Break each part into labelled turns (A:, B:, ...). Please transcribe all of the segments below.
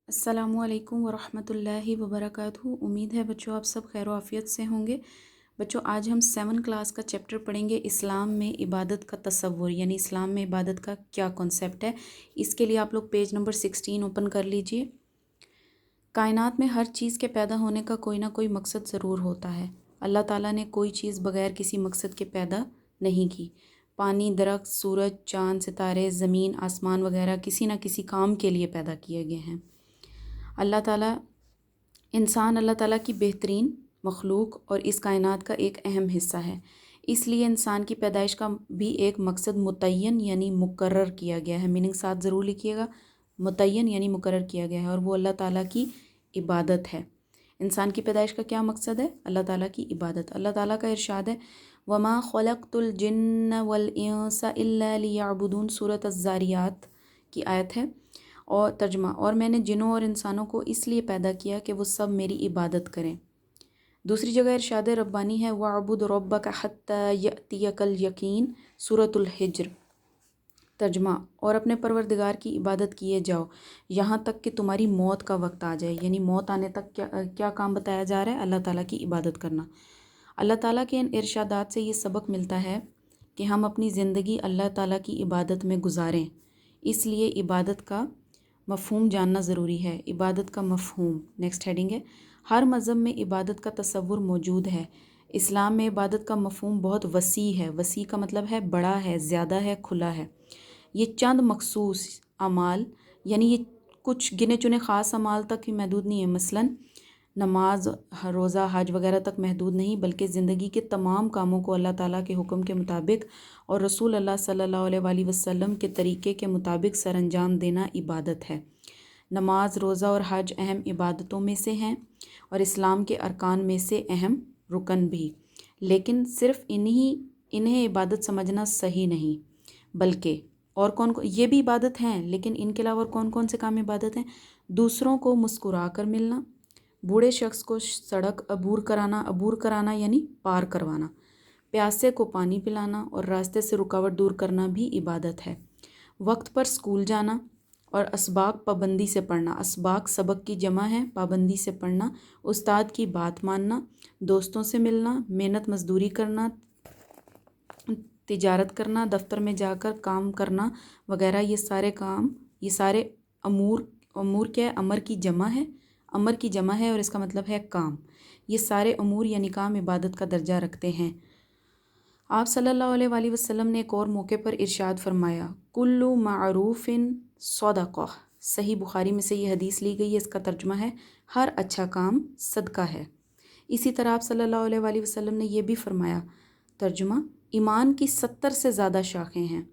A: अस्सलामुअलैकुम वरहमतुल्लाहि वबरकातुहू। उम्मीद है बच्चों आप सब खैर आफियत से होंगे। बच्चों आज हम 7 क्लास का चैप्टर पढ़ेंगे इस्लाम में इबादत का तसव्वुर, यानी इस्लाम में इबादत का क्या कॉन्सेप्ट है। इसके लिए आप लोग पेज नंबर 16 ओपन कर लीजिए। कायनात में हर चीज़ के पैदा होने का कोई ना कोई मकसद ज़रूर होता है। अल्लाह ताला ने कोई चीज़ बग़ैर किसी मकसद के पैदा नहीं की। पानी, दरख्त, सूरज, चाँद, सितारे, ज़मीन, आसमान वगैरह किसी न किसी काम के लिए पैदा किए गए हैं। अल्लाह ताला इंसान अल्लाह ताला की बेहतरीन मखलूक और इस कायनात का एक अहम हिस्सा है। इसलिए इंसान की पैदाइश का भी एक मकसद मुतय्यन यानी मुकर्रर किया गया है। मीनिंग साथ ज़रूर लिखिएगा, मुतय्यन यानी मुकर्रर किया गया है, और वो अल्लाह ताला की इबादत है। इंसान की पैदाइश का क्या मकसद है? अल्लाह ताला की इबादत। अल्लाह ताला का इरशाद है, वमा खलक़तुल जिन्न वल इंसा इल्ला लियअबुदून, सूरत अज़्ज़ारियात की आयत है। और तर्जमा, और मैंने जिनों और इंसानों को इसलिए पैदा किया कि वो सब मेरी इबादत करें। दूसरी जगह इरशाद रब्बानी है, वअबुद रब्बका हत्ता यअतियकल यकीन, सूरतुल हिज्र। तर्जमा, और अपने परवरदिगार की इबादत किए जाओ यहाँ तक कि तुम्हारी मौत का वक्त आ जाए। यानी मौत आने तक क्या काम बताया जा रहा है? अल्लाह ताला की इबादत करना। अल्लाह ताला के इन इरशादात से ये सबक मिलता है कि हम अपनी ज़िंदगी अल्लाह ताला की इबादत में गुजारें। इसलिए इबादत का मफ़हूम जानना ज़रूरी है। इबादत का मफ़हूम नेक्स्ट हेडिंग है, हर मज़हब में इबादत का तसव्वुर मौजूद है। इस्लाम में इबादत का मफ़हूम बहुत वसी है। वसी का मतलब है बड़ा है, ज़्यादा है, खुला है। ये चंद मखसूस अमाल, यानी ये कुछ गिने चुने ख़ास अमाल तक ही महदूद नहीं है। मसलन नमाज, रोज़ा, हज वगैरह तक महदूद नहीं, बल्कि ज़िंदगी के तमाम कामों को अल्लाह ताला के हुक्म के मुताबिक और रसूल अल्लाह सल्लल्लाहु अलैहि वसल्लम के तरीक़े के मुताबिक सरअंजाम देना इबादत है। नमाज, रोज़ा और हज अहम इबादतों में से हैं और इस्लाम के अरकान में से अहम रुकन भी। लेकिन सिर्फ़ इन्हें इबादत समझना सही नहीं, बल्कि और ये भी इबादत हैं, लेकिन इनके अलावा और कौन कौन से काम इबादत हैं? दूसरों को मुस्कुरा कर मिलना, बूढ़े शख्स को सड़क अबूर कराना यानी पार करवाना, प्यासे को पानी पिलाना और रास्ते से रुकावट दूर करना भी इबादत है। वक्त पर स्कूल जाना और असबाक पाबंदी से पढ़ना। असबाक सबक की जमा है, पाबंदी से पढ़ना, उस्ताद की बात मानना, दोस्तों से मिलना, मेहनत मजदूरी करना, तिजारत करना, दफ्तर में जाकर काम करना वगैरह। ये सारे अमूर क्या है? अमर की जमा है। अमर की जमा है और इसका मतलब है काम। ये सारे अमूर यानी काम इबादत का दर्जा रखते हैं। आप सल्लल्लाहु अलैहि वसल्लम ने एक और मौके पर इरशाद फरमाया, कुल्लु मारूफिन सदक़ा। सही बुखारी में से ये हदीस ली गई है। इसका तर्जुमा है, हर अच्छा काम सदका है। इसी तरह आप सल्लल्लाहु अलैहि वसल्लम ने यह भी फरमाया, तर्जुमा, ईमान की 70 से ज़्यादा शाखें हैं।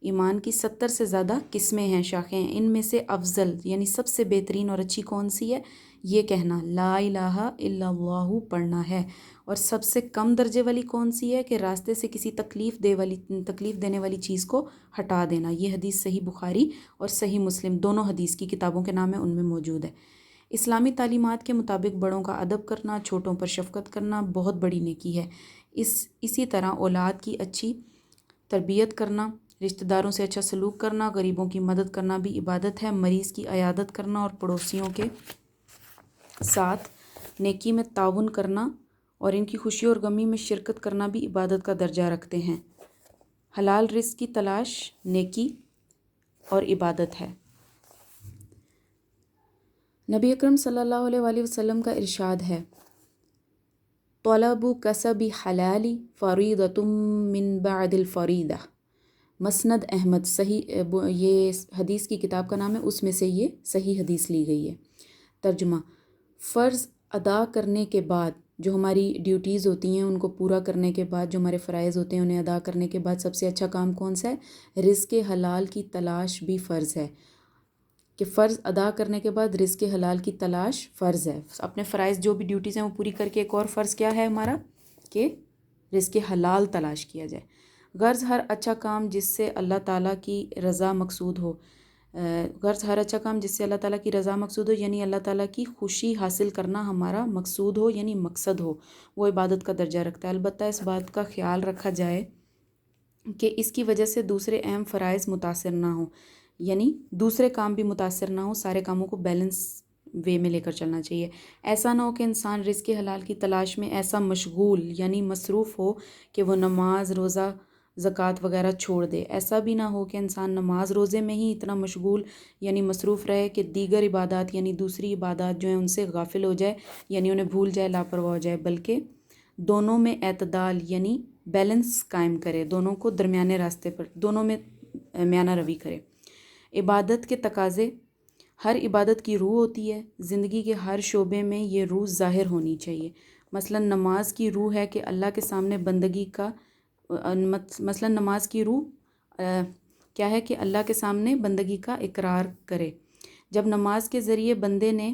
A: ईमान की 70 से ज़्यादा किस्में हैं, शाखें हैं। इनमें से अफजल यानी सबसे बेहतरीन और अच्छी कौन सी है? ये कहना ला इलाहा इल्लल्लाहु पढ़ना है। और सबसे कम दर्जे वाली कौन सी है? कि रास्ते से किसी तकलीफ़ देने वाली चीज़ को हटा देना। ये हदीस सही बुखारी और सही मुस्लिम दोनों हदीस की किताबों के नाम है, उनमें मौजूद है। इस्लामी तालीमात के मुताबिक बड़ों का अदब करना, छोटों पर शफ़क़त करना बहुत बड़ी नेकी है। इसी तरह औलाद की अच्छी तरबियत करना, रिश्तेदारों से अच्छा सलूक करना, गरीबों की मदद करना भी इबादत है। मरीज़ की अयादत करना और पड़ोसियों के साथ नेकी में ताउन करना और इनकी खुशी और गमी में शिरकत करना भी इबादत का दर्जा रखते हैं। हलाल रिज़्क़ की तलाश नेकी और इबादत है। नबी अकरम सल्लल्लाहु अलैहि वसल्लम का इरशाद है, तलबु कसबी हलाली फ़रीदतुम मिन बअदिल फ़रीदा। मसनद अहमद, सही ये हदीस की किताब का नाम है, उसमें से ये सही हदीस ली गई है। तर्जुमा, फ़र्ज़ अदा करने के बाद जो हमारी ड्यूटीज़ होती हैं उनको पूरा करने के बाद जो हमारे फ़राइज़ होते हैं उन्हें अदा करने के बाद सबसे अच्छा काम कौन सा है? रिज़्क़ हलाल की तलाश भी फ़र्ज़ है। कि फ़र्ज़ अदा करने के बाद रिज़्क़ हलाल की तलाश फ़र्ज़ है। अपने फ़राइज़ जो भी ड्यूटीज़ हैं वो पूरी करके एक और फ़र्ज़ क्या है हमारा? कि रिज़्क़ हलाल तलाश किया जाए। गर्ज़ हर अच्छा काम जिससे अल्लाह ताला की रज़ा मकसूद हो, हर अच्छा काम जिससे अल्लाह ताला की रज़ा मकसूद हो, यानी अल्लाह ताला की खुशी हासिल करना हमारा मकसूद हो यानी मकसद हो, वो इबादत का दर्जा रखता है। अलबत्ता इस बात का ख्याल रखा जाए कि इसकी वजह से दूसरे अहम फ़राइज़ मुतासिर ना हो। یعنی دوسرے کام بھی متاثر نہ ہو، سارے کاموں کو بیلنس وے میں لے کر چلنا چاہیے۔ ایسا نہ ہو کہ انسان رزق حلال کی تلاش میں ایسا مشغول یعنی مصروف ہو کہ وہ نماز روزہ زکوٰۃ وغیرہ چھوڑ دے۔ ایسا بھی نہ ہو کہ انسان نماز روزے میں ہی اتنا مشغول یعنی مصروف رہے کہ دیگر عبادات یعنی دوسری عبادات جو ہیں ان سے غافل ہو جائے، یعنی انہیں بھول جائے، لاپرواہ ہو جائے، بلکہ دونوں میں اعتدال یعنی بیلنس قائم کرے، دونوں کو درمیانے راستے پر، دونوں میں میانہ روی کرے۔ عبادت کے تقاضے، ہر عبادت کی روح ہوتی ہے، زندگی کے ہر شعبے میں یہ روح ظاہر ہونی چاہیے۔ مثلا نماز کی روح ہے کہ اللہ کے سامنے بندگی کا مثلا نماز کی روح کیا ہے کہ اللہ کے سامنے بندگی کا اقرار کرے۔ جب نماز کے ذریعے بندے نے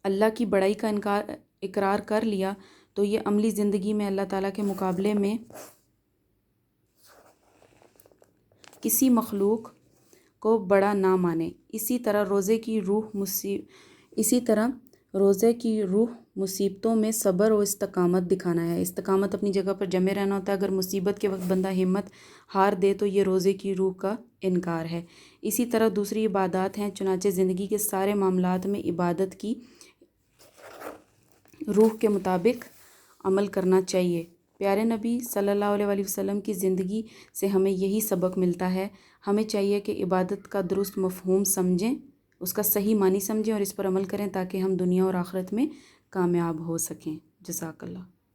A: اللہ کی بڑائی کا اقرار کر لیا تو یہ عملی زندگی میں اللہ تعالیٰ کے مقابلے میں کسی مخلوق کو بڑا نہ مانے۔ اسی طرح روزے کی روح مصیبتوں میں صبر و استقامت دکھانا ہے۔ استقامت اپنی جگہ پر جمے رہنا ہوتا ہے۔ اگر مصیبت کے وقت بندہ ہمت ہار دے تو یہ روزے کی روح کا انکار ہے۔ اسی طرح دوسری عبادات ہیں، چنانچہ زندگی کے سارے معاملات میں عبادت کی روح کے مطابق عمل کرنا چاہیے۔ پیارے نبی صلی اللہ علیہ وسلم کی زندگی سے ہمیں یہی سبق ملتا ہے۔ ہمیں چاہیے کہ عبادت کا درست مفہوم سمجھیں، اس کا صحیح معنی سمجھیں اور اس پر عمل کریں تاکہ ہم دنیا اور آخرت میں کامیاب ہو سکیں۔ جزاک اللہ۔